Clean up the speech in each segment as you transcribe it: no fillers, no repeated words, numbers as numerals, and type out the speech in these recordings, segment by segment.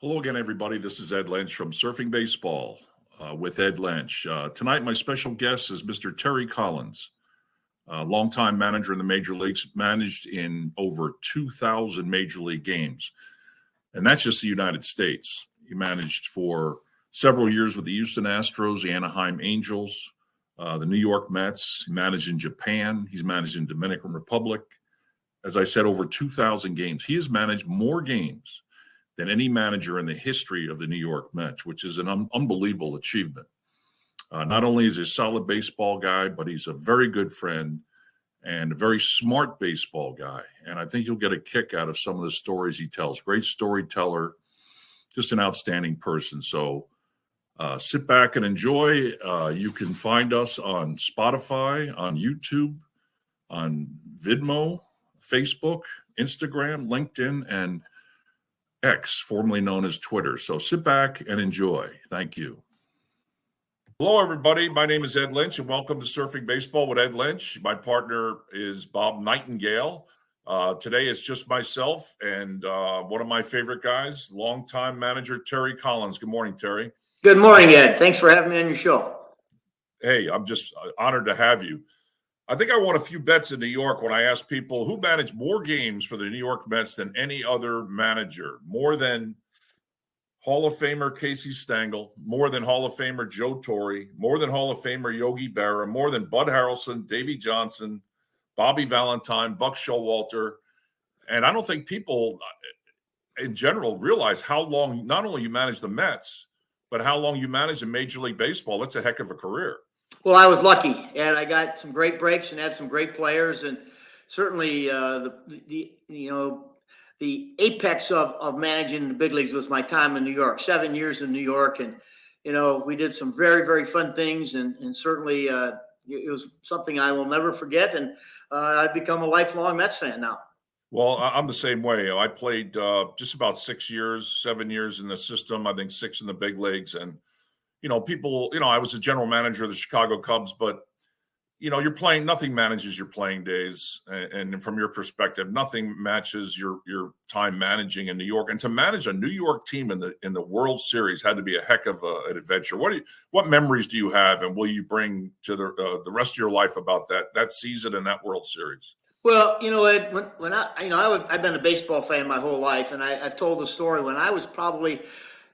Hello again, everybody. This is Ed Lynch from Surfing Baseball with Ed Lynch. Tonight, my special guest is Mr. Terry Collins, longtime manager in the major leagues, managed in over 2,000 major league games. And that's just the United States. He managed for several years with the Houston Astros, the Anaheim Angels, the New York Mets. He managed in Japan. He's managed in Dominican Republic. As I said, over 2,000 games. He has managed more games than any manager in the history of the New York Mets, which is an unbelievable achievement. Not only is he a solid baseball guy, but he's a very good friend and a very smart baseball guy. And I think you'll get a kick out of some of the stories he tells. Great storyteller, just an outstanding person. So sit back and enjoy. You can find us on Spotify, on YouTube, on Vidmo, Facebook, Instagram, LinkedIn, and X, formerly known as Twitter. So sit back and enjoy. Thank you. Hello, everybody. My name is Ed Lynch, and welcome to Surfing Baseball with Ed Lynch. My partner is Bob Nightingale. Today it's just myself and one of my favorite guys, longtime manager Terry Collins. Good morning, Terry. Good morning, Ed. Thanks for having me on your show. Hey, I'm just honored to have you. I think I won a few bets in New York when I asked people who managed more games for the New York Mets than any other manager, more than Hall of Famer Casey Stengel, more than Hall of Famer Joe Torre, more than Hall of Famer Yogi Berra, more than Bud Harrelson, Davey Johnson, Bobby Valentine, Buck Showalter. And I don't think people in general realize how long not only you manage the Mets, but how long you manage in Major League Baseball. That's a heck of a career. Well, I was lucky, and I got some great breaks and had some great players, and certainly the apex of managing the big leagues was my time in New York. 7 years in New York, and we did some very, very fun things, and certainly it was something I will never forget. And I've become a lifelong Mets fan now. Well, I'm the same way. I played just about 6 years, 7 years in the system. I think 6 in the big leagues, and people, I was a general manager of the Chicago Cubs, but, you're playing, nothing manages your playing days. And from your perspective, nothing matches your time managing in New York. And to manage a New York team in the World Series had to be a heck of an adventure. What memories do you have, and will you bring to the rest of your life about that season and that World Series? Well, Ed, when I've been a baseball fan my whole life, and I've told the story when I was probably,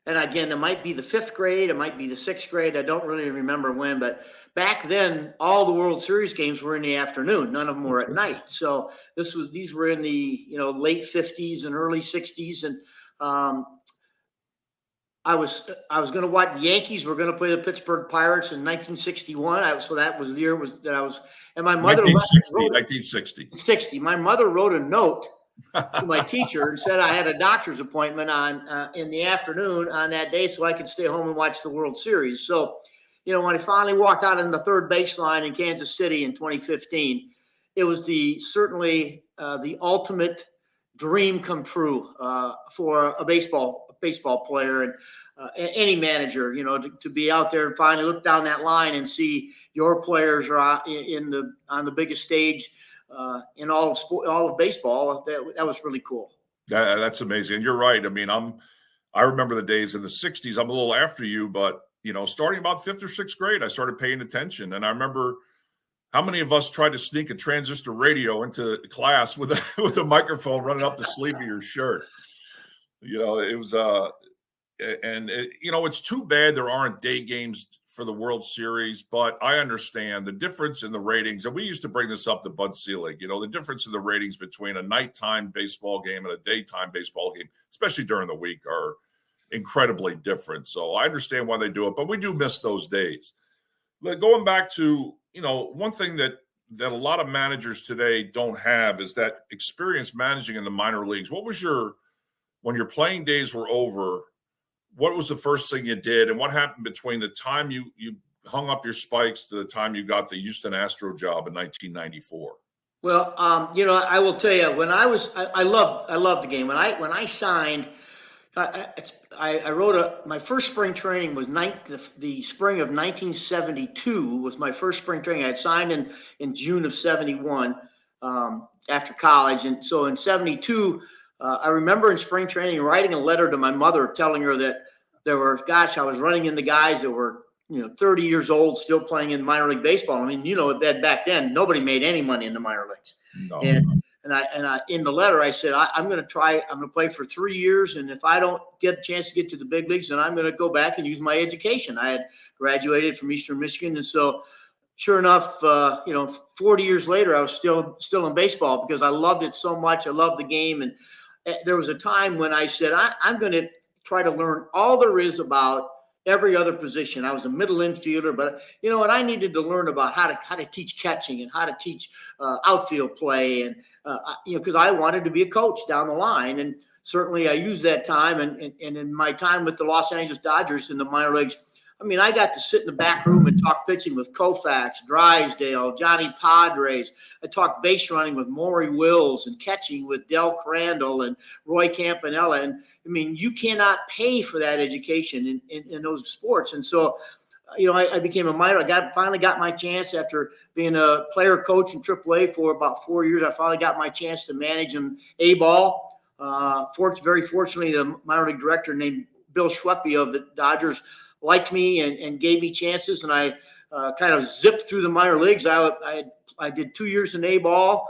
and again, it might be the 5th grade, it might be the 6th grade. I don't really remember when, but back then, all the World Series games were in the afternoon. None of them were at night. So these were in the late 50s and early 60s, and I was going to watch. The Yankees were going to play the Pittsburgh Pirates in 1961. So that was the year that I was. And my mother 1960. My mother wrote a note to my teacher and said I had a doctor's appointment on in the afternoon on that day, so I could stay home and watch the World Series. So, when I finally walked out on the third baseline in Kansas City in 2015, it was certainly the ultimate dream come true for a baseball player and any manager. To be out there and finally look down that line and see your players are on the biggest stage in all of baseball. That was really cool. That's amazing. And you're right. I mean, I remember the days in the 60s. I'm a little after you, but starting about 5th or 6th grade, I started paying attention. And I remember how many of us tried to sneak a transistor radio into class with a microphone running up the sleeve of your shirt. It was it's too bad there aren't day games for the World Series, but I understand the difference in the ratings. And we used to bring this up to Bud Selig, the difference in the ratings between a nighttime baseball game and a daytime baseball game, especially during the week, are incredibly different. So I understand why they do it, but we do miss those days. Going back to, one thing that a lot of managers today don't have is that experience managing in the minor leagues. When your playing days were over, what was the first thing you did, and what happened between the time you hung up your spikes to the time you got the Houston Astro job in 1994? Well, I will tell you, when I loved the game. When I signed, I wrote my first spring training was the spring of 1972 was my first spring training. I had signed in June of 71 after college, and so in 72. I remember in spring training writing a letter to my mother telling her that I was running into guys that were, 30 years old, still playing in minor league baseball. I mean, that back then nobody made any money in the minor leagues. No. And I in the letter I said I'm going to play for 3 years, and if I don't get a chance to get to the big leagues, then I'm going to go back and use my education. I had graduated from Eastern Michigan, and so sure enough, 40 years later, I was still in baseball because I loved it so much. I loved the game, and there was a time when I said I'm going to try to learn all there is about every other position. I was a middle infielder, but and I needed to learn about how to teach catching and how to teach outfield play, and because I wanted to be a coach down the line. And certainly I used that time, and in my time with the Los Angeles Dodgers in the minor leagues, I mean, I got to sit in the back room and talk pitching with Koufax, Drysdale, Johnny Padres. I talked base running with Maury Wills and catching with Del Crandall and Roy Campanella. And I mean, you cannot pay for that education in those sports. And so, I became a minor. I finally got my chance after being a player coach in AAA for about 4 years. I finally got my chance to manage an A-ball. Very fortunately, the minor league director named Bill Schweppe of the Dodgers liked me and gave me chances, and I kind of zipped through the minor leagues. I did 2 years in A-ball,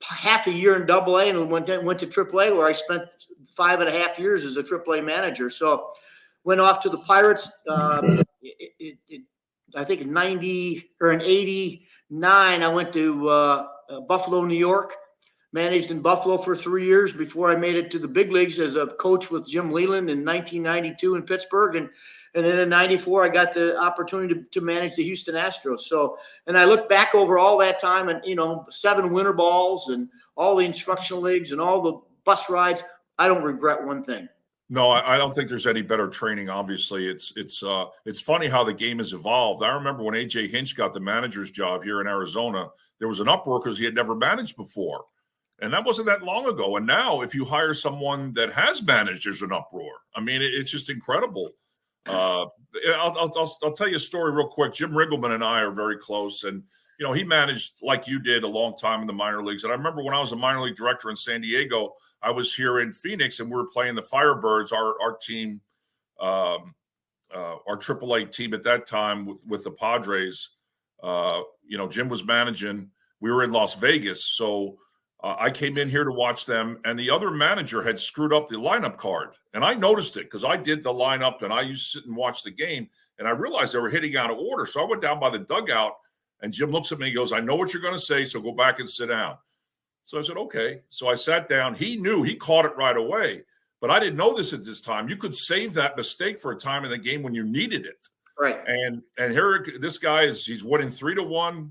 half a year in AA, and went to AAA, where I spent 5.5 years as a AAA manager. So went off to the Pirates. I think in 89, I went to Buffalo, New York. Managed in Buffalo for 3 years before I made it to the big leagues as a coach with Jim Leland in 1992 in Pittsburgh. And then in 94, I got the opportunity to manage the Houston Astros. So, and I look back over all that time and, 7 winter balls and all the instructional leagues and all the bus rides. I don't regret one thing. No, I don't think there's any better training. Obviously, it's funny how the game has evolved. I remember when A.J. Hinch got the manager's job here in Arizona, there was an uproar because he had never managed before. And that wasn't that long ago. And now if you hire someone that has managed, there's an uproar. I mean, it's just incredible. I'll tell you a story real quick. Jim Riggleman and I are very close. And, he managed like you did a long time in the minor leagues. And I remember when I was a minor league director in San Diego, I was here in Phoenix and we were playing the Firebirds, our team, our AAA team at that time with the Padres. Jim was managing. We were in Las Vegas. So I came in here to watch them, and the other manager had screwed up the lineup card. And I noticed it because I did the lineup, and I used to sit and watch the game, and I realized they were hitting out of order. So I went down by the dugout, and Jim looks at me and goes, "I know what you're going to say, so go back and sit down." So I said, "Okay." So I sat down. He knew. He caught it right away. But I didn't know this at this time. You could save that mistake for a time in the game when you needed it. Right. And here, this guy he's winning 3-1.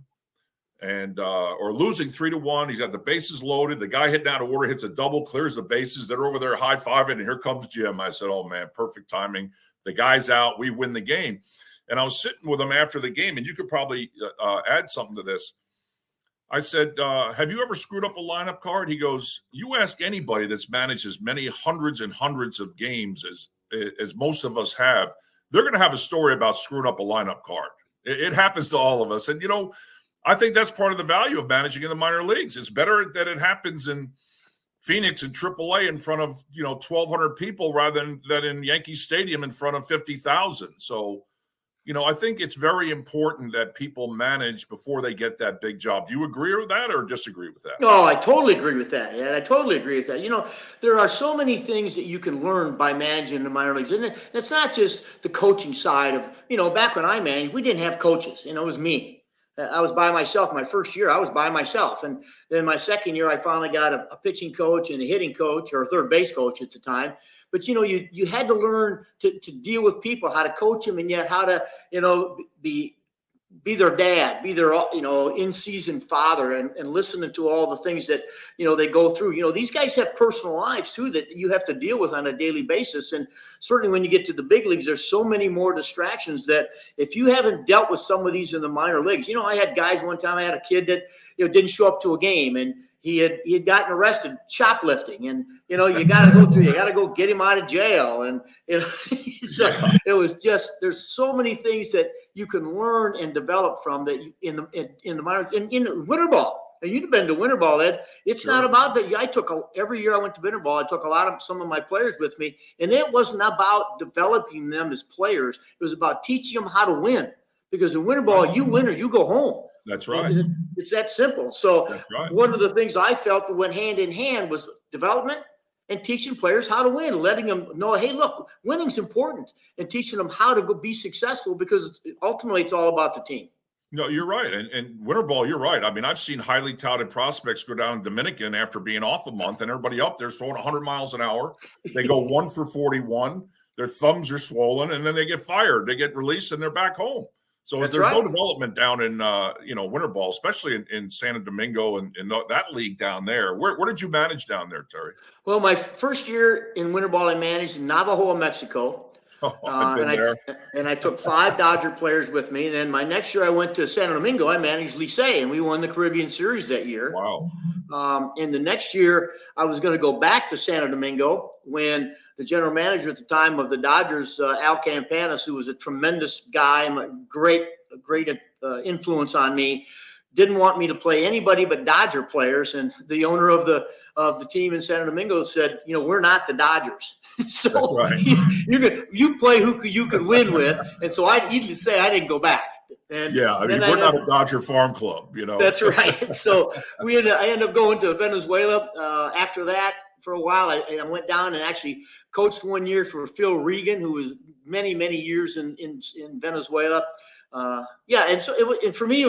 And or losing 3-1. He's got the bases loaded. The guy hitting out of order hits a double, clears the bases. They're over there high-fiving, and here comes Jim. I said, "Oh, man, perfect timing. The guy's out. We win the game." And I was sitting with him after the game, and you could probably add something to this. I said, "Have you ever screwed up a lineup card?" He goes, "You ask anybody that's managed as many hundreds and hundreds of games as most of us have, they're going to have a story about screwing up a lineup card. It happens to all of us." And, I think that's part of the value of managing in the minor leagues. It's better that it happens in Phoenix and AAA in front of 1,200 people rather than in Yankee Stadium in front of 50,000. So, I think it's very important that people manage before they get that big job. Do you agree with that or disagree with that? No, I totally agree with that. Yeah, I totally agree with that. There are so many things that you can learn by managing the minor leagues. And it's not just the coaching side of, back when I managed, we didn't have coaches. It was me. I was by myself. My first year, I was by myself. And then my second year, I finally got a pitching coach and a hitting coach, or a third base coach at the time. But, you had to learn to deal with people, how to coach them, and yet how to, be their dad, be their, in-season father, and listening to all the things that, they go through. These guys have personal lives too that you have to deal with on a daily basis. And certainly when you get to the big leagues, there's so many more distractions that if you haven't dealt with some of these in the minor leagues, I had guys one time, I had a kid that, didn't show up to a game, and he had gotten arrested shoplifting, and you got to go get him out of jail, and so it was just, there's so many things that you can learn and develop from that in the minor in winter ball. And you've been to winter ball, Ed. It's Sure. not about that. Every year I went to winter ball, I took some of my players with me, and it wasn't about developing them as players. It was about teaching them how to win. Because in winter ball, you win or you go home. That's right. It's that simple. So That's right. one of the things I felt that went hand in hand was development and teaching players how to win, letting them know, hey, look, winning's important, and teaching them how to go be successful, because ultimately it's all about the team. No, you're right. And winter ball, you're right. I mean, I've seen highly touted prospects go down to Dominican after being off a month, and everybody up there's throwing 100 miles an hour. They go 1 for 41. Their thumbs are swollen, and then they get fired. They get released, and they're back home. So there's no development down in winter ball, especially in Santo Domingo and that league down there. Where did you manage down there, Terry? Well, my first year in winter ball, I managed in Navajo, Mexico. And I took 5 Dodger players with me. And then my next year I went to Santo Domingo. I managed Licey, and we won the Caribbean Series that year. Wow. And the next year I was going to go back to Santo Domingo when the general manager at the time of the Dodgers, Al Campanis, who was a tremendous guy, a great influence on me, didn't want me to play anybody but Dodger players. And the owner of the team in Santo Domingo said, we're not the Dodgers. So right. you play who you could win with. And so I didn't go back. And yeah, I mean, we're not a Dodger farm club, That's right. So I ended up going to Venezuela after that for a while. I went down and actually coached 1 year for Phil Regan, who was many, many years in Venezuela. And so for me,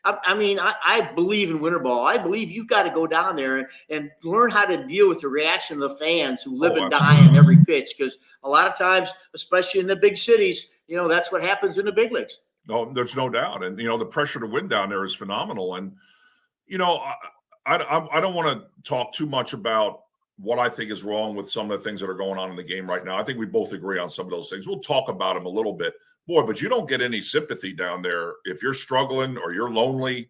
I believe in winter ball. I believe you've got to go down there and learn how to deal with the reaction of the fans who live and die in every pitch. Because a lot of times, especially in the big cities, that's what happens in the big leagues. No, there's no doubt. And, the pressure to win down there is phenomenal. And, I don't want to talk too much about what I think is wrong with some of the things that are going on in the game right now. I think we both agree on some of those things. We'll talk about them a little bit. Boy, but you don't get any sympathy down there if you're struggling or you're lonely.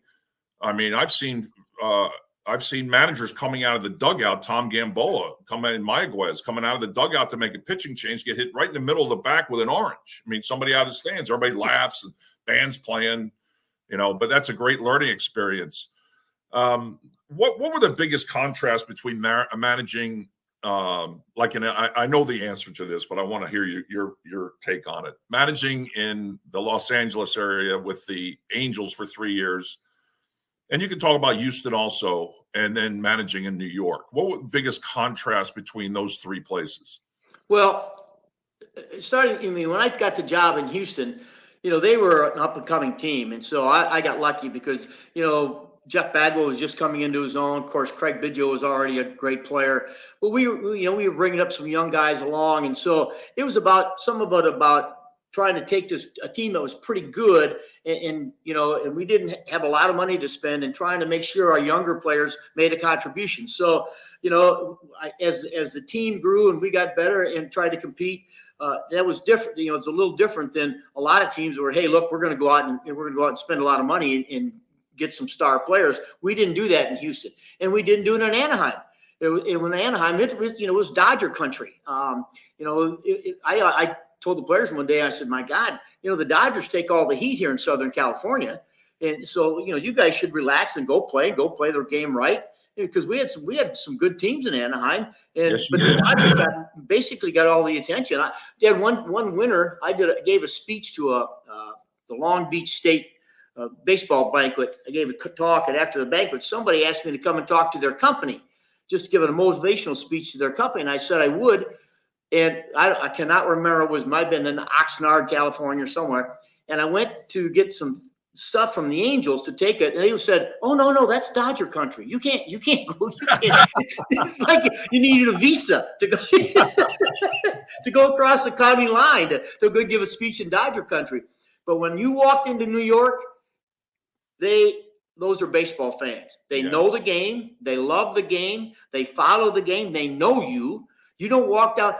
I mean, I've seen managers coming out of the dugout, Tom Gamboa, Mayaguez, coming out of the dugout to make a pitching change, get hit right in the middle of the back with an orange. I mean, somebody out of the stands, everybody laughs and band's playing, but that's a great learning experience. What were the biggest contrasts between managing I know the answer to this, but I want to hear your take on it. Managing in the Los Angeles area with the Angels for 3 years, and you can talk about Houston also, and then managing in New York. What were the biggest contrast between those 3 places? Well, when I got the job in Houston, they were an up-and-coming team, and so I got lucky because, Jeff Bagwell was just coming into his own. Of course, Craig Biggio was already a great player, but we were bringing up some young guys along, and so it was about trying to take a team that was pretty good, and we didn't have a lot of money to spend, and trying to make sure our younger players made a contribution. So, as the team grew and we got better and tried to compete, that was different. It's a little different than a lot of teams where, hey, look, we're going to go out and spend a lot of money and get some star players. We didn't do that in Houston, and we didn't do it in Anaheim. In Anaheim, it was Dodger country. I told the players one day, I said, my God, the Dodgers take all the heat here in Southern California. And so, you guys should relax and go play their game right. Because we had some good teams in Anaheim, but the Dodgers basically got all the attention. I had one winter. I gave a speech to the Long Beach State baseball banquet. I gave a talk, and after the banquet, somebody asked me to come and talk to their company, just to give a motivational speech to their company. And I said I would. And I cannot remember, might have been in Oxnard, California, or somewhere. And I went to get some stuff from the Angels to take it, and they said, "Oh no, that's Dodger country. You can't go. It's like you needed a visa to go to go across the county line to go give a speech in Dodger country." But when you walked into New York, those are baseball fans. They know the game. They love the game. They follow the game. They know you. You don't walk down.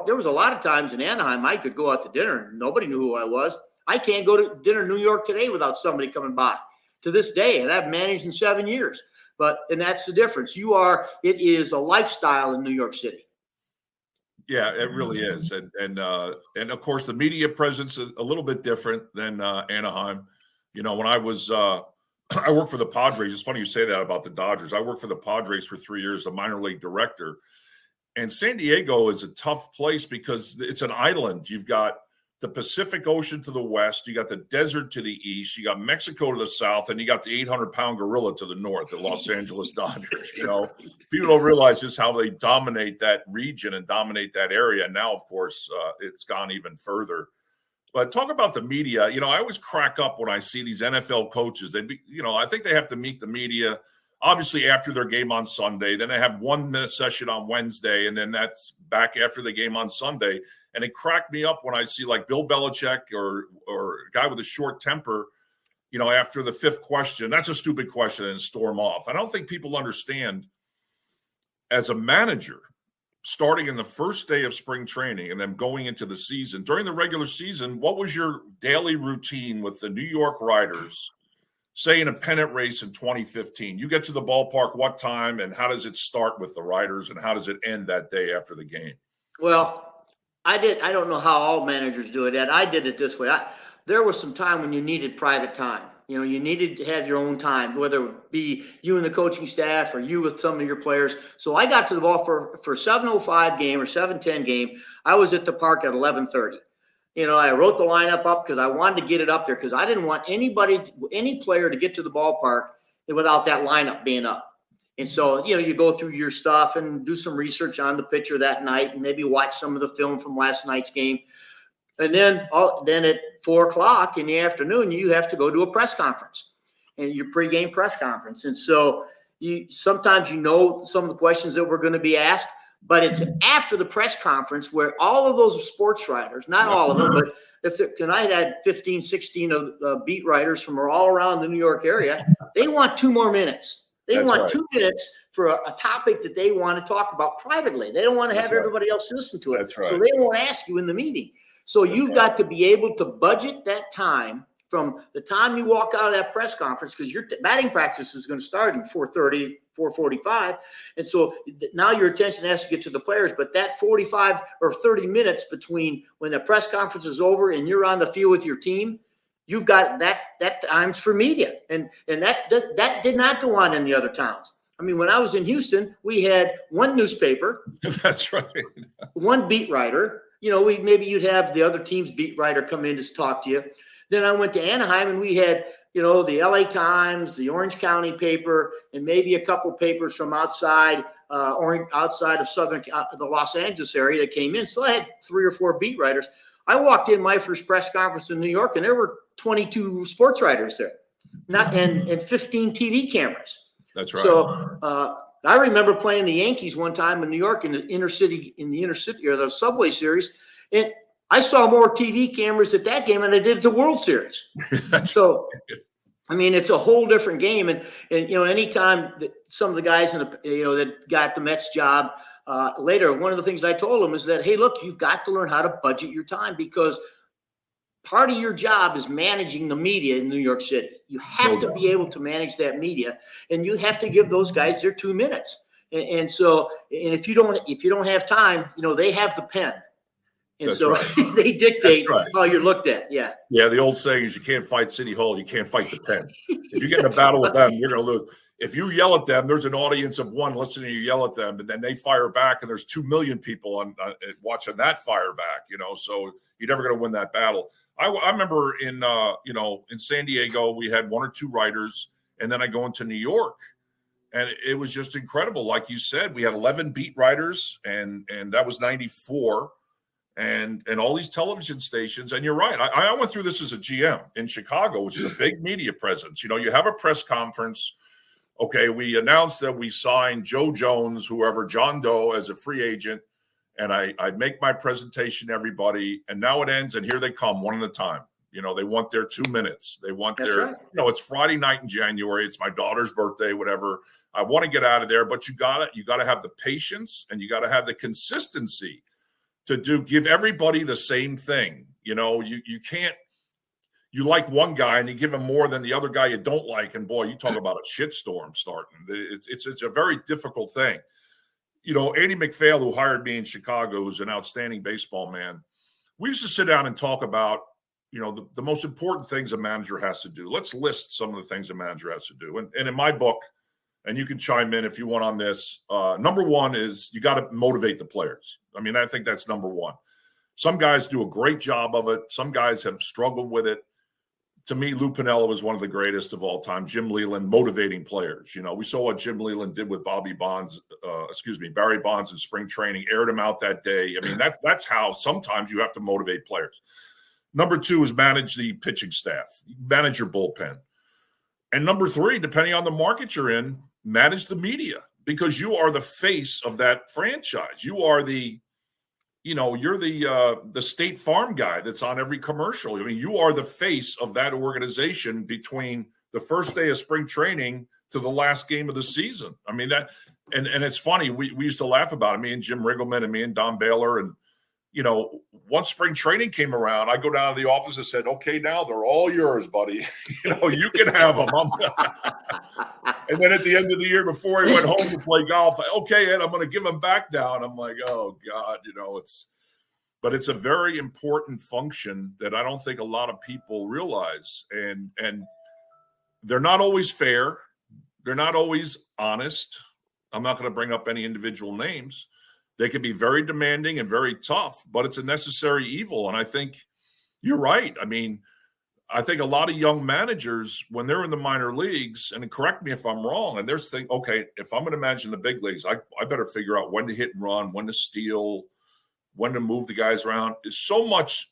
There was a lot of times in Anaheim I could go out to dinner and nobody knew who I was. I can't go to dinner in New York today without somebody coming by to this day. And I've managed in 7 years. And that's the difference. It is a lifestyle in New York City. Yeah, it really is. And of course, the media presence is a little bit different than Anaheim. When I was I worked for the Padres. It's funny you say that about the Dodgers. I worked for the Padres for 3 years, a minor league director. And San Diego is a tough place because it's an island. You've got the Pacific Ocean to the west, you got the desert to the east, you got Mexico to the south, and you got the 800-pound gorilla to the north, the Los Angeles Dodgers. People don't realize just how they dominate that region and dominate that area. And now, of course, it's gone even further. But talk about the media. I always crack up when I see these NFL coaches. I think they have to meet the media, obviously, after their game on Sunday. Then they have 1 minute session on Wednesday, and then that's back after the game on Sunday. And it cracked me up when I see like Bill Belichick or a guy with a short temper, after the 5th question, that's a stupid question, and storm off. I don't think people understand, as a manager, starting in the first day of spring training and then going into the season, during the regular season, what was your daily routine with the New York Riders, say in a pennant race in 2015? You get to the ballpark what time, and how does it start with the Riders, and how does it end that day after the game? Well, I don't know how all managers do it, Ed. I did it this way. There was some time when you needed private time. You needed to have your own time, whether it be you and the coaching staff or you with some of your players. So I got to the ball for 7:05 game or 7:10 game. I was at the park at 11:30. I wrote the lineup up because I wanted to get it up there because I didn't want any player to get to the ballpark without that lineup being up. And so, you go through your stuff and do some research on the pitcher that night and maybe watch some of the film from last night's game. And then at 4:00 in the afternoon, you have to go to a press conference and your pregame press conference. And so sometimes some of the questions that were going to be asked, but it's after the press conference where all of those sports writers, not all of them, but I had 15, 16 of beat writers from all around the New York area, they want 2 more minutes. They want 2 minutes for a topic that they want to talk about privately. They don't want to have everybody else listen to it. That's right. So they won't ask you in the meeting. So you've got to be able to budget that time from the time you walk out of that press conference, because your batting practice is going to start in 4:30, 4:45. And so now your attention has to get to the players. But that 45 or 30 minutes between when the press conference is over and you're on the field with your team, you've got that time's for media. And that did not go on in the other towns. I mean, when I was in Houston, we had 1 newspaper. That's right. 1 beat writer. Maybe you'd have the other team's beat writer come in to talk to you. Then I went to Anaheim and we had, the LA Times, the Orange County paper, and maybe a couple papers from outside of the Los Angeles area that came in. So I had 3 or 4 beat writers. I walked in my first press conference in New York and there were 22 sports writers there, and 15 TV cameras. That's right. So I remember playing the Yankees one time in New York in the inner city or the Subway Series, and I saw more TV cameras at that game than I did at the World Series. So, I mean, it's a whole different game. And anytime that some of the guys that got the Mets job later, one of the things I told them is that, hey, look, you've got to learn how to budget your time, because part of your job is managing the media in New York City. You have to be able to manage that media, and you have to give those guys their 2 minutes. And so if you don't have time, they have the pen. And that's so right. They dictate how you're looked at. Yeah. Yeah. The old saying is you can't fight City Hall. You can't fight the pen. If you get in a battle with them, you're going to lose. If you yell at them, there's an audience of 1 listening to you yell at them, and then they fire back, and there's 2 million people watching that fire back, so you're never going to win that battle. I remember in San Diego, we had 1 or 2 writers, and then I go into New York, and it was just incredible. Like you said, we had 11 beat writers, and that was 94. And all these television stations. And you're right. I went through this as a GM in Chicago, which is a big media presence. You have a press conference. Okay, we announced that we signed Joe Jones, John Doe, as a free agent. And I make my presentation to everybody. And now it ends. And here they come one at a time. They want their 2 minutes. They want it's Friday night in January. It's my daughter's birthday, whatever. I want to get out of there. But you got to have the patience, and you got to have the consistency to give everybody the same thing. You can't, you like one guy and you give him more than the other guy you don't like. And boy, you talk about a shitstorm starting. It's a very difficult thing. Andy McPhail, who hired me in Chicago, who's an outstanding baseball man, we used to sit down and talk about the most important things a manager has to do. Let's list some of the things a manager has to do. And in my book, and you can chime in if you want on this, number one is you got to motivate the players. I mean, I think that's number one. Some guys do a great job of it. Some guys have struggled with it. To me, Lou Piniella was one of the greatest of all time. Jim Leyland, motivating players. We saw what Jim Leyland did with Barry Bonds in spring training, aired him out that day. I mean, that's how sometimes you have to motivate players. Number two is manage the pitching staff, manage your bullpen. And number three, depending on the market you're in, manage the media, because you are the face of that franchise. You are you're the State Farm guy that's on every commercial. I mean, you are the face of that organization between the first day of spring training to the last game of the season. I mean, and it's funny. We used to laugh about it, me and Jim Riggleman and me and Don Baylor. And, once spring training came around, I go down to the office and said, okay, now they're all yours, buddy. You can have them. And then at the end of the year, before he went home to play golf, okay, Ed, I'm going to give them back now. And I'm like, oh God, but it's a very important function that I don't think a lot of people realize. And they're not always fair. They're not always honest. I'm not going to bring up any individual names. They can be very demanding and very tough, but it's a necessary evil. And I think you're right. I mean, I think a lot of young managers, when they're in the minor leagues, and correct me if I'm wrong, and they're thinking, okay, if I'm going to manage in the big leagues, I better figure out when to hit and run, when to steal, when to move the guys around. It's so much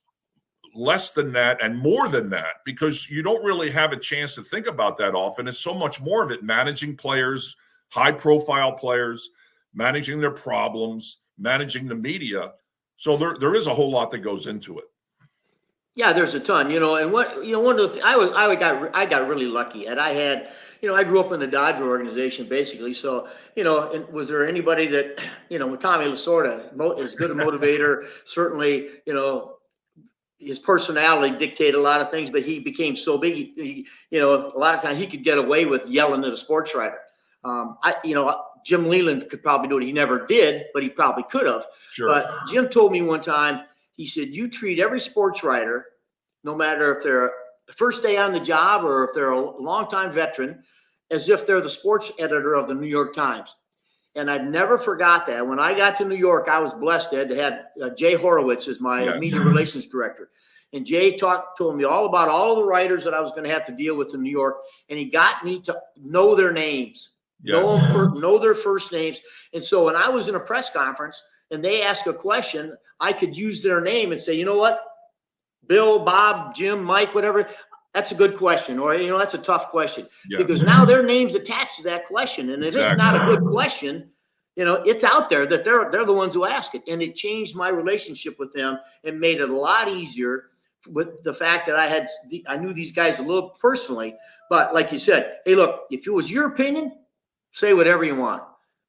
less than that and more than that, because you don't really have a chance to think about that often. It's so much more of it, managing players, high-profile players, managing their problems, managing the media. So there is a whole lot that goes into it. Yeah, there's a ton, and one of the I got really lucky, and I had, I grew up in the Dodger organization basically. So, and was there anybody that, Tommy Lasorda is good a motivator, certainly, his personality dictated a lot of things, but he became so big, a lot of times he could get away with yelling at a sports writer. Jim Leyland could probably do it. He never did, but he probably could have. Sure. But Jim told me one time, he said, you treat every sports writer, no matter if they're the first day on the job or if they're a longtime veteran, as if they're the sports editor of the New York Times. And I've never forgot that. When I got to New York, I was blessed, Ed, to have Jay Horowitz as my media relations director. And Jay told me all about all the writers that I was going to have to deal with in New York. And he got me to know their names. Know their first names. And so when I was in a press conference and they asked a question, I could use their name and say, you know what, Bill, Bob, Jim, Mike, whatever, that's a good question. Or, that's a tough question. Because now their name's attached to that question. And if it's not a good question, it's out there that they're the ones who ask it. And it changed my relationship with them and made it a lot easier with the fact that I knew these guys a little personally. But like you said, hey, look, if it was your opinion, say whatever you want.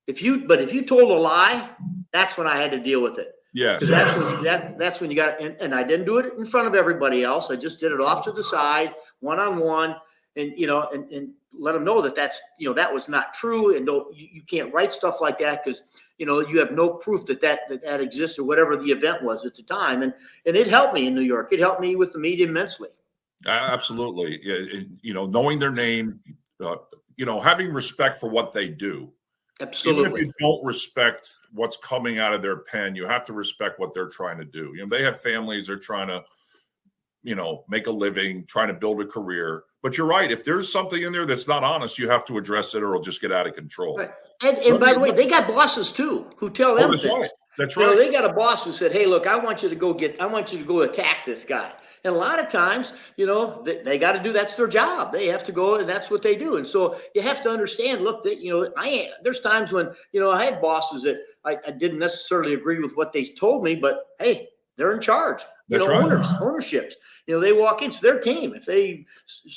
If you told a lie, that's when I had to deal with it. Yes. That's when you got, and I didn't do it in front of everybody else. I just did it off to the side, one-on-one, and and let them know that that was not true, and you can't write stuff like that because you have no proof that exists or whatever the event was at the time. And it helped me in New York. It helped me with the media immensely. Absolutely. Knowing their name, having respect for what they do. Absolutely. Even if you don't respect what's coming out of their pen, you have to respect what they're trying to do. They have families, they're trying to, make a living, trying to build a career. But you're right. If there's something in there that's not honest, you have to address it or it'll just get out of control. Right. And by the way, they got bosses too who tell them that's things. Right. That's right. They got a boss who said, hey, look, I want you to go attack this guy. And a lot of times, they got to do, that's their job. They have to go and that's what they do. And so you have to understand, look, that, there's times when, I had bosses that I didn't necessarily agree with what they told me, but hey, they're in charge. That's right. Ownerships, they walk into their team. If they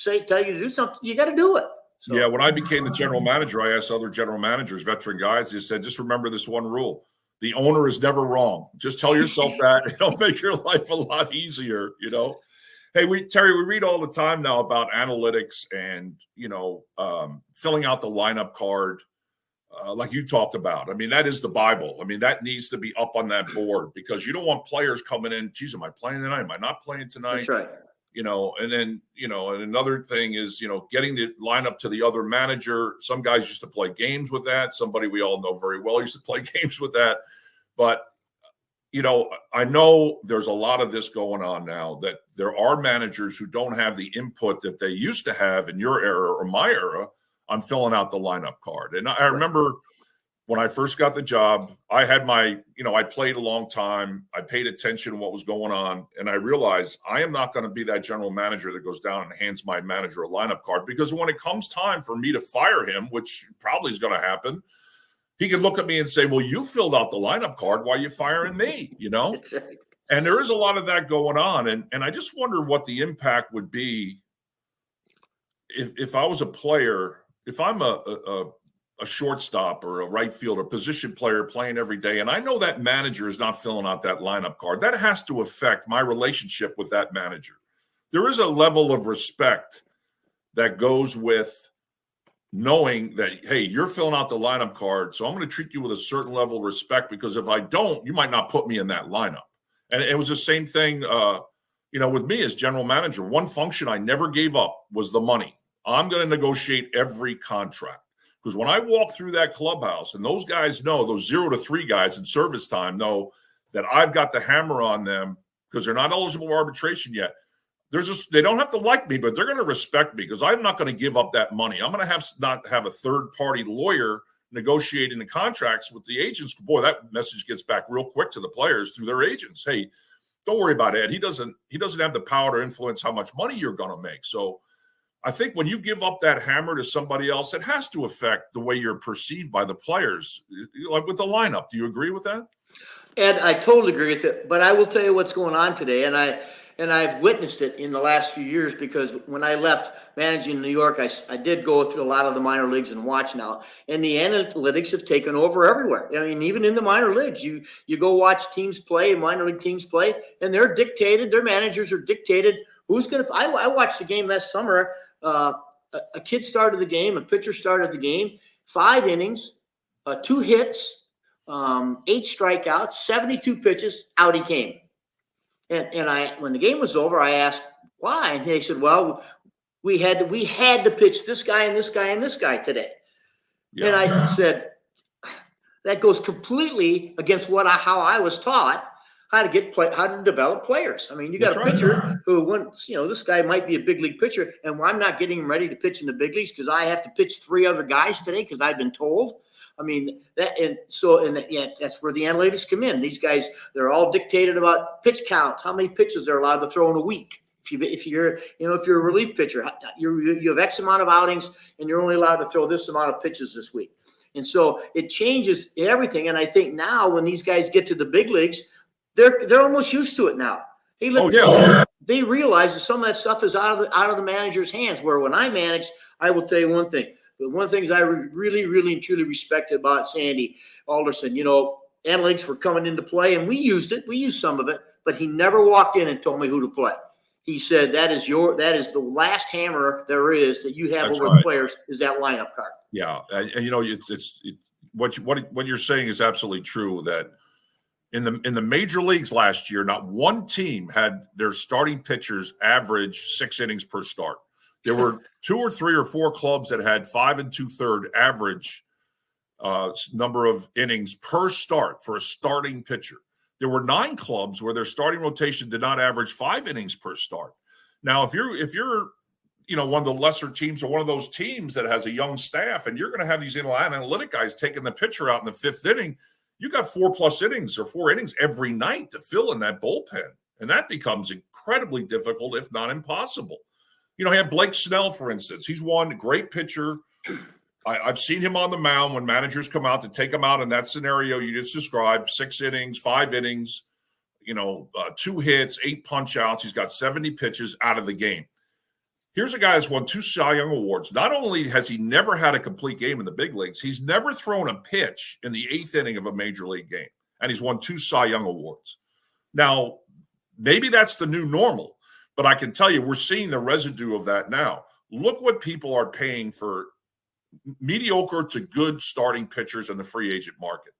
tell you to do something, you got to do it. So. Yeah. When I became the general manager, I asked other general managers, veteran guys, they said, just remember this one rule. The owner is never wrong. Just tell yourself that. It'll make your life a lot easier, Hey, Terry, we read all the time now about analytics and, filling out the lineup card like you talked about. I mean, that is the Bible. I mean, that needs to be up on that board because you don't want players coming in, geez, am I playing tonight? Am I not playing tonight? That's right. And then, and another thing is, getting the lineup to the other manager. Some guys used to play games with that. Somebody we all know very well used to play games with that. But, I know there's a lot of this going on now, that there are managers who don't have the input that they used to have in your era or my era on filling out the lineup card. And I remember when I first got the job, I had I played a long time. I paid attention to what was going on. And I realized I am not going to be that general manager that goes down and hands my manager a lineup card, because when it comes time for me to fire him, which probably is going to happen, he could look at me and say, well, you filled out the lineup card. Why are you firing me? And there is a lot of that going on. And I just wonder what the impact would be if I was a player, if I'm a shortstop or a right fielder, position player playing every day, and I know that manager is not filling out that lineup card. That has to affect my relationship with that manager. There is a level of respect that goes with knowing that, hey, you're filling out the lineup card, so I'm going to treat you with a certain level of respect, because if I don't, you might not put me in that lineup. And it was the same thing, with me as general manager. One function I never gave up was the money. I'm going to negotiate every contract, because when I walk through that clubhouse, and those guys know, those 0 to 3 guys in service time know that I've got the hammer on them because they're not eligible for arbitration yet. They don't have to like me, but they're going to respect me, because I'm not going to give up that money. I'm going to not have a third-party lawyer negotiating the contracts with the agents. Boy, that message gets back real quick to the players through their agents. Hey, don't worry about Ed. He doesn't have the power to influence how much money you're going to make. So I think when you give up that hammer to somebody else, it has to affect the way you're perceived by the players, like with the lineup. Do you agree with that? Ed, I totally agree with it. But I will tell you what's going on today, and I've witnessed it in the last few years, because when I left managing in New York, I did go through a lot of the minor leagues and watch now, and the analytics have taken over everywhere. I mean, even in the minor leagues, you go watch teams play, minor league teams play, and they're dictated. Their managers are dictated. Who's going to? I watched the game last summer. A kid started the game. A pitcher started the game. 5 innings, 2 hits, 8 strikeouts, 72 pitches. Out he came. And when the game was over, I asked why, and they said, "Well, we had to pitch this guy and this guy and this guy today." Yeah. And I said, that goes completely against how I was taught how to develop players. I mean, you got a pitcher who this guy might be a big league pitcher, and I'm not getting him ready to pitch in the big leagues because I have to pitch 3 other guys today because I've been told. I mean, that's where the analytics come in. These guys, they're all dictated about pitch counts, how many pitches they're allowed to throw in a week. If you're a relief pitcher, you have X amount of outings, and you're only allowed to throw this amount of pitches this week. And so it changes everything. And I think now when these guys get to the big leagues, they're almost used to it now. They realize that some of that stuff is out of the manager's hands. Where when I managed, I will tell you one thing. One of the things I really, really and truly respected about Sandy Alderson, analytics were coming into play, and we used it. We used some of it, but he never walked in and told me who to play. He said, that is the last hammer there is that you have over the players is that lineup card. Yeah, and what you're saying is absolutely true. That in the major leagues last year, not one team had their starting pitchers average 6 innings per start. There were 2 or 3 or 4 clubs that had 5 2/3 average number of innings per start for a starting pitcher. There were 9 clubs where their starting rotation did not average 5 innings per start. Now, if you're one of the lesser teams or one of those teams that has a young staff, and you're going to have these analytic guys taking the pitcher out in the 5th inning, you got 4+ innings or 4 innings every night to fill in that bullpen, and that becomes incredibly difficult, if not impossible. You had Blake Snell, for instance. He's one great pitcher. I've seen him on the mound when managers come out to take him out in that scenario you just described, 6 innings, 5 innings, 2 hits, 8 punch outs. He's got 70 pitches out of the game. Here's a guy that's won 2 Cy Young Awards. Not only has he never had a complete game in the big leagues, he's never thrown a pitch in the 8th inning of a major league game, and he's won 2 Cy Young Awards. Now, maybe that's the new normal. But I can tell you, we're seeing the residue of that now. Look what people are paying for mediocre to good starting pitchers in the free agent market.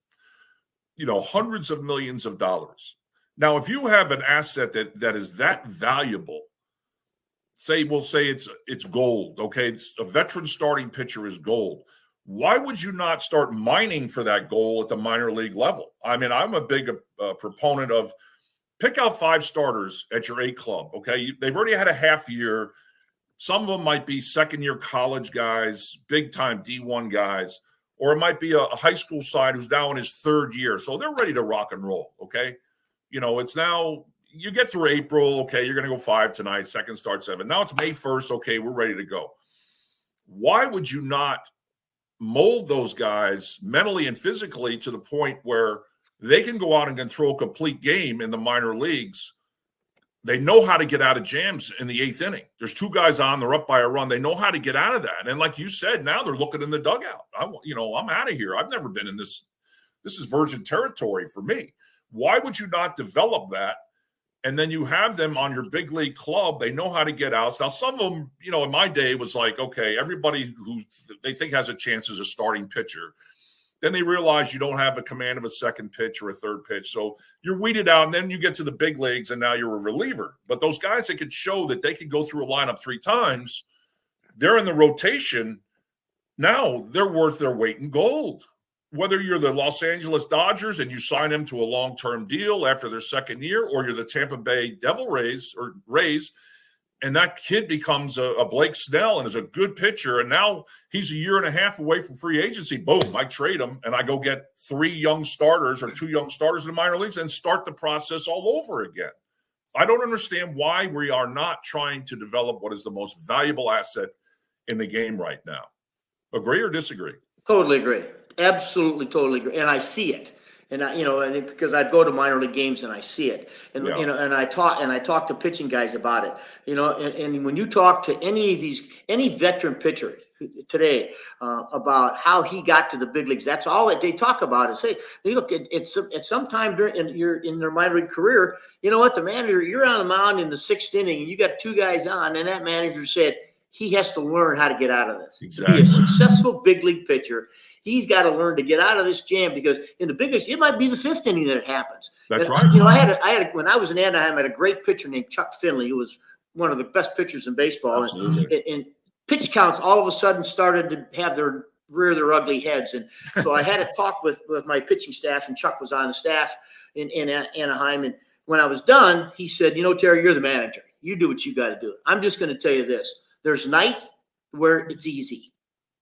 Hundreds of millions of dollars. Now, if you have an asset that is that valuable, we'll say it's gold. Okay, it's a veteran starting pitcher is gold. Why would you not start mining for that goal at the minor league level? I mean, I'm a big proponent of pick out 5 starters at your A club. Okay, they've already had a half year. Some of them might be second-year college guys, big-time D1 guys, or it might be a high school side who's now in his 3rd year. So they're ready to rock and roll, okay? It's now you get through April, okay, you're going to go 5 tonight, second start 7. Now it's May 1st, okay, we're ready to go. Why would you not mold those guys mentally and physically to the point where they can go out and can throw a complete game in the minor leagues? They know how to get out of jams in the 8th inning. There's 2 guys on, they're up by a run. They know how to get out of that. And like you said, now they're looking in the dugout. I'm out of here. I've never been in this. This is virgin territory for me. Why would you not develop that? And then you have them on your big league club. They know how to get out. Now, some of them, in my day was like, okay, everybody who they think has a chance as a starting pitcher. Then they realize you don't have a command of a second pitch or a third pitch. So you're weeded out, and then you get to the big leagues, and now you're a reliever. But those guys that could show that they could go through a lineup 3 times, they're in the rotation. Now they're worth their weight in gold. Whether you're the Los Angeles Dodgers and you sign them to a long-term deal after their 2nd year, or you're the Tampa Bay Devil Rays, and that kid becomes a Blake Snell and is a good pitcher, and now he's a year and a half away from free agency. Boom, I trade him, and I go get 3 young starters or 2 young starters in the minor leagues and start the process all over again. I don't understand why we are not trying to develop what is the most valuable asset in the game right now. Agree or disagree? Totally agree. Absolutely, totally agree. And I see it. And because I go to minor league games and I see it, and and I talk to pitching guys about it, and when you talk to any veteran pitcher today about how he got to the big leagues, that's all that they talk about is, hey, look, it's sometime in their minor league career, the manager, you're on the mound in the 6th inning and you got 2 guys on, and that manager said he has to learn how to get out of this. Exactly. To be a successful big league pitcher, he's got to learn to get out of this jam, because in the biggest, it might be the 5th inning that it happens. That's and, right. I had when I was in Anaheim, I had a great pitcher named Chuck Finley, who was one of the best pitchers in baseball. Absolutely. And pitch counts all of a sudden started to have rear their ugly heads. And so I had a talk with my pitching staff, and Chuck was on the staff in Anaheim. And when I was done, he said, Terry, you're the manager. You do what you got to do. I'm just going to tell you this. There's nights where it's easy.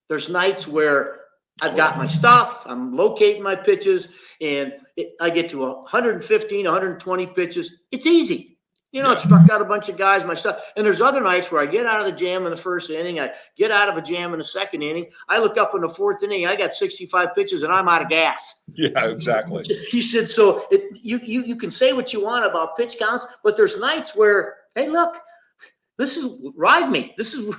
There's nights where I've got my stuff, I'm locating my pitches, and I get to 115, 120 pitches. It's easy. I've struck out a bunch of guys, my stuff. And there's other nights where I get out of the jam in the 1st inning, I get out of a jam in the 2nd inning. I look up in the 4th inning, I got 65 pitches, and I'm out of gas. Yeah, exactly. He said, so you can say what you want about pitch counts, but there's nights where, hey, look, this is ride me. This is,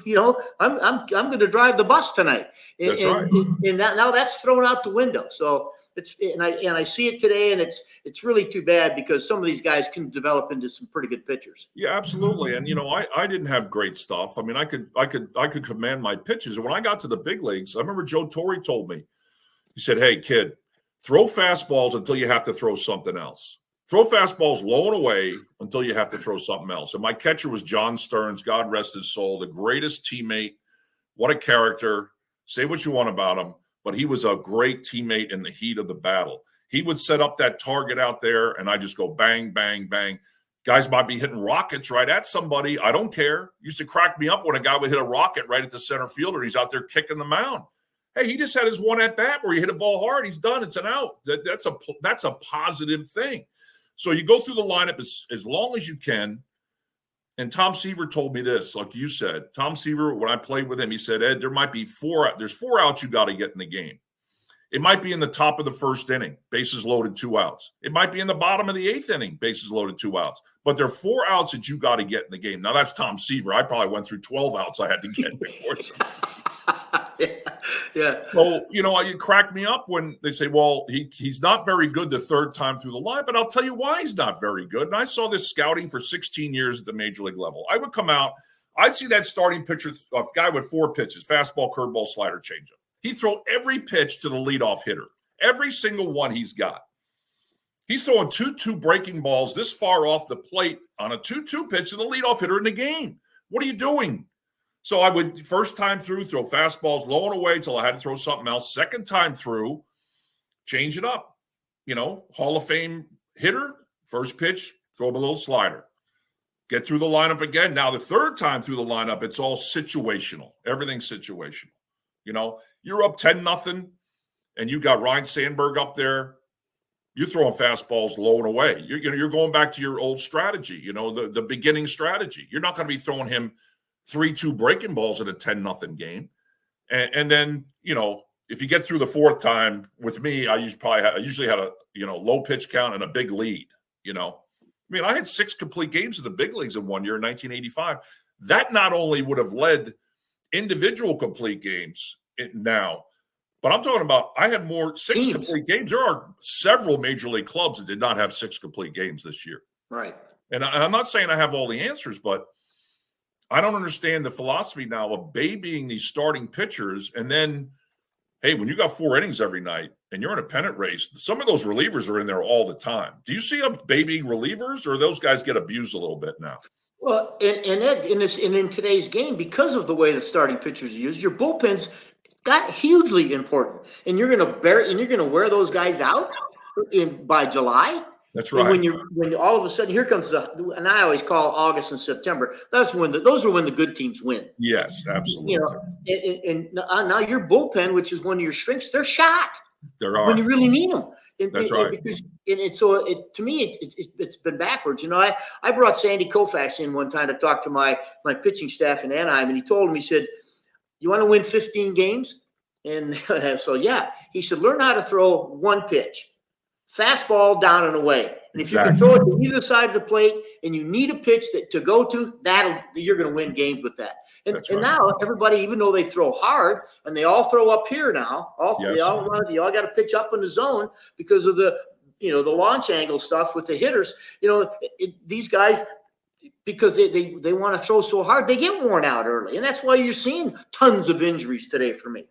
I'm going to drive the bus tonight. That's right. And now that's thrown out the window. So I see it today, and it's really too bad, because some of these guys can develop into some pretty good pitchers. Yeah, absolutely. And I didn't have great stuff. I mean, I could command my pitches. And when I got to the big leagues, I remember Joe Torre told me, he said, "Hey kid, throw fastballs until you have to throw something else. Throw fastballs low and away until you have to throw something else." And my catcher was John Stearns, God rest his soul, the greatest teammate. What a character. Say what you want about him, but he was a great teammate in the heat of the battle. He would set up that target out there, and I just go bang, bang, bang. Guys might be hitting rockets right at somebody. I don't care. Used to crack me up when a guy would hit a rocket right at the center fielder. He's out there kicking the mound. Hey, he just had his one at bat where he hit a ball hard. He's done. It's an out. That's a positive thing. So you go through the lineup as long as you can. And Tom Seaver told me this, like you said. Tom Seaver, when I played with him, he said, "Ed, there might be 4 outs you got to get in the game. It might be in the top of the 1st inning, bases loaded, 2 outs. It might be in the bottom of the 8th inning, bases loaded, 2 outs. But there are 4 outs that you got to get in the game." Now, that's Tom Seaver. I probably went through 12 outs I had to get before. Yeah. So, you crack me up when they say, well, he's not very good the 3rd time through the line, but I'll tell you why he's not very good. And I saw this scouting for 16 years at the major league level. I would come out, I'd see that starting pitcher, a guy with 4 pitches, fastball, curveball, slider, changeup. He'd throw every pitch to the leadoff hitter, every single one he's got. He's throwing 2-2 breaking balls this far off the plate on a 2-2 pitch to the leadoff hitter in the game. What are you doing? So I would, first time through, throw fastballs low and away until I had to throw something else. Second time through, change it up. Hall of Fame hitter, first pitch, throw him a little slider. Get through the lineup again. Now, the third time through the lineup, it's all situational. Everything's situational. You're up 10-0, and you got Ryan Sandberg up there. You're throwing fastballs low and away. You're going back to your old strategy, the beginning strategy. You're not going to be throwing him 3-2 breaking balls in a 10-0 game. And then, if you get through the fourth time with me, I usually had a, low pitch count and a big lead, I had 6 complete games in the big leagues in one year in 1985. That not only would have led individual complete games now, but I'm talking about I had more 6 complete games. There are several major league clubs that did not have 6 complete games this year. Right. And I'm not saying I have all the answers, but I don't understand the philosophy now of babying these starting pitchers. And then, hey, when you got 4 innings every night and you're in a pennant race, some of those relievers are in there all the time. Do you see them babying relievers, or those guys get abused a little bit now? Well, and Ed, in today's game, because of the way the starting pitchers are used, your bullpens got hugely important, and you're going to wear those guys out by July. That's right. And when all of a sudden here comes and I always call August and September. Those are when the good teams win. Yes, absolutely. And now your bullpen, which is one of your strengths, they're shot. There are when you really need them. That's right. To me, it's been backwards. I brought Sandy Koufax in one time to talk to my pitching staff in Anaheim, and he told him, he said, "You want to win 15 games?" And so yeah, he said, "Learn how to throw one pitch. Fastball down and away. And if you can throw it to either side of the plate and you need a pitch to go to, you're going to win games with that." And now everybody, even though they throw hard and they all throw up here now, you all got to pitch up in the zone because of the launch angle stuff with the hitters. These guys, because they want to throw so hard, they get worn out early. And that's why you're seeing tons of injuries today for me.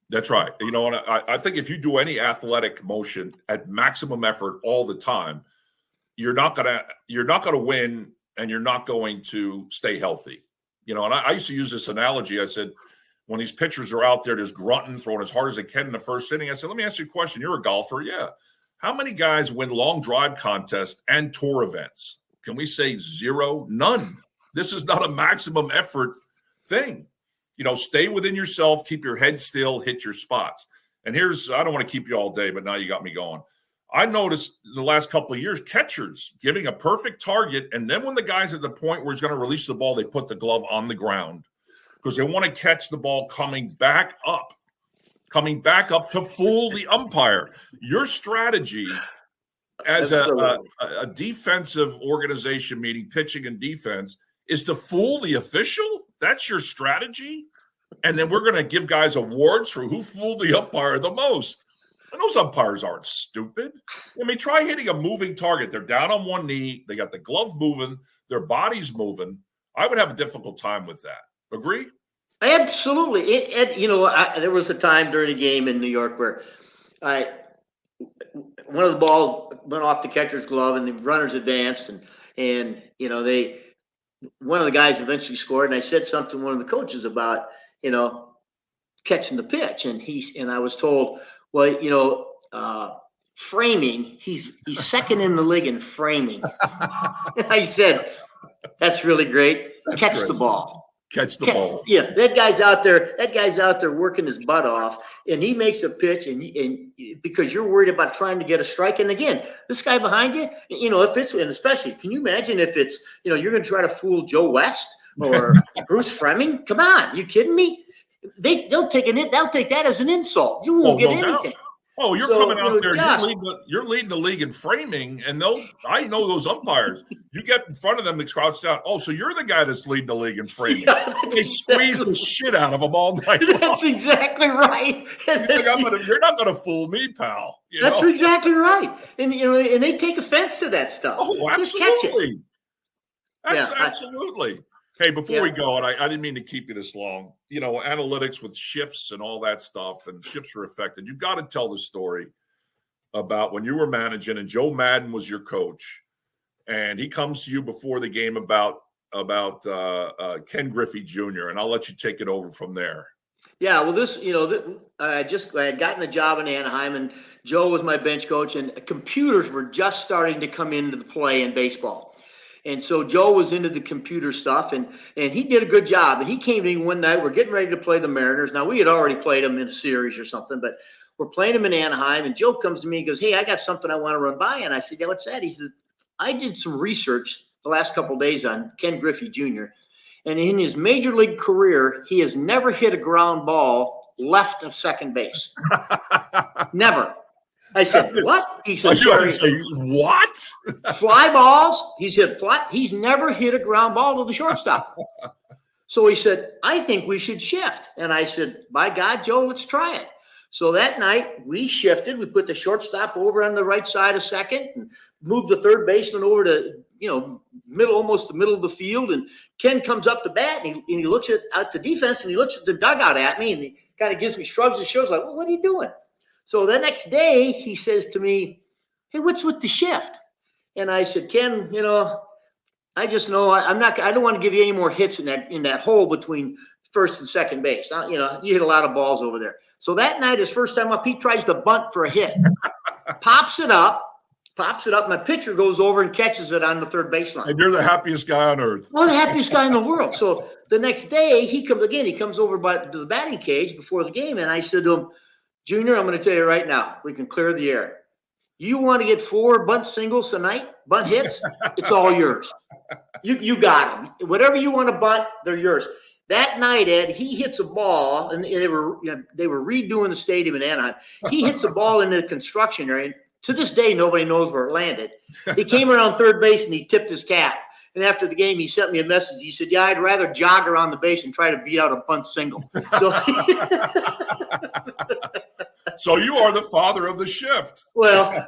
That's right. And I think if you do any athletic motion at maximum effort all the time, you're not gonna win, and you're not going to stay healthy. And I used to use this analogy. I said, when these pitchers are out there just grunting, throwing as hard as they can in the first inning, I said, let me ask you a question. You're a golfer, yeah. How many guys win long drive contests and tour events? Can we say 0? None. This is not a maximum effort thing. Stay within yourself, keep your head still, hit your spots. And I don't want to keep you all day, but now you got me going. I noticed the last couple of years, catchers giving a perfect target, and then when the guy's at the point where he's going to release the ball, they put the glove on the ground because they want to catch the ball coming back up to fool the umpire. Your strategy as a defensive organization, meaning pitching and defense, is to fool the official. That's your strategy. And then we're going to give guys awards for who fooled the umpire the most. And those umpires aren't stupid. Try hitting a moving target. They're down on one knee. They got the glove moving. Their body's moving. I would have a difficult time with that. Agree? Absolutely. There was a time during a game in New York where one of the balls went off the catcher's glove and the runners advanced, and one of the guys eventually scored, and I said something to one of the coaches about, catching the pitch. And I was told, well, framing, he's second in the league in framing. I said, that's really great. Catch the ball. Catch the ball. Yeah, that guy's out there working his butt off, and he makes a pitch, and because you're worried about trying to get a strike. And again, this guy behind you, and especially, can you imagine if it's, you're going to try to fool Joe West or Bruce Fleming? Come on, you kidding me? They'll take that as an insult. You won't get anything. Doubt. Oh, you're coming out there. You're leading the league in framing, and I know those umpires. You get in front of them, they crouch down. Oh, so you're the guy that's leading the league in framing. Yeah, they squeeze the shit out of them all night long. That's exactly right. You're not going to fool me, pal. That's exactly right. And and they take offense to that stuff. Oh, absolutely. Just catch it. Absolutely. Hey, before we go, and I didn't mean to keep you this long, analytics with shifts and all that stuff, and shifts are affected. You got to tell the story about when you were managing and Joe Maddon was your coach, and he comes to you before the game about about Ken Griffey Jr., and I'll let you take it over from there. Yeah, well, I had gotten a job in Anaheim, and Joe was my bench coach, and computers were just starting to come into the play in baseball. And so Joe was into the computer stuff, and he did a good job. And he came to me one night. We're getting ready to play the Mariners. Now, we had already played them in a series or something, but we're playing them in Anaheim. And Joe comes to me and goes, "Hey, I got something I want to run by." And I said, "Yeah, what's that?" He said, "I did some research the last couple of days on Ken Griffey Jr., and in his major league career, he has never hit a ground ball left of second base. Never." I said, "What?" He said, "What? Fly balls." He said, "He's never hit a ground ball to the shortstop." So he said, "I think we should shift." And I said, "By God, Joe, let's try it." So that night we shifted. We put the shortstop over on the right side of second and moved the third baseman over to, almost the middle of the field. And Ken comes up to bat, and he looks at the defense, and he looks at the dugout at me, and he kind of gives me shrugs and shoulders like, "Well, what are you doing?" So the next day he says to me, "Hey, what's with the shift?" And I said, "Ken, I just know I don't want to give you any more hits in that hole between first and second base. You hit a lot of balls over there." So that night, his first time up, he tries to bunt for a hit, pops it up. My pitcher goes over and catches it on the third baseline. And you're the happiest guy on earth. Well, the happiest guy in the world. So the next day he comes over to the batting cage before the game. And I said to him, "Junior, I'm going to tell you right now, we can clear the air. You want to get 4 bunt singles tonight, bunt hits, it's all yours. You got them. Whatever you want to bunt, they're yours." That night, Ed, he hits a ball, and they were redoing the stadium in Anaheim. He hits a ball into the construction area. And to this day, nobody knows where it landed. He came around third base, and he tipped his cap. And after the game, he sent me a message. He said, "Yeah, I'd rather jog around the base and try to beat out a bunt single." So you are the father of the shift. Well,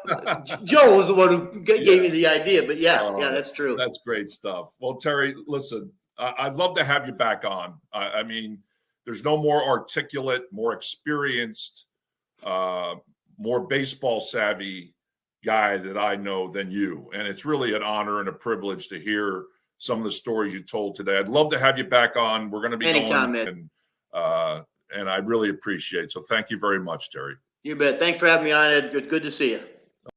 Joe was the one who gave me the idea, but yeah, that's true. That's great stuff. Well, Terry, listen, I'd love to have you back on. I mean, there's no more articulate, more experienced, more baseball savvy guy that I know than you. And it's really an honor and a privilege to hear some of the stories you told today. I'd love to have you back on. We're going to be anytime, going, and I really appreciate it. So thank you very much, Terry. You bet. Thanks for having me on, Ed. Good to see you.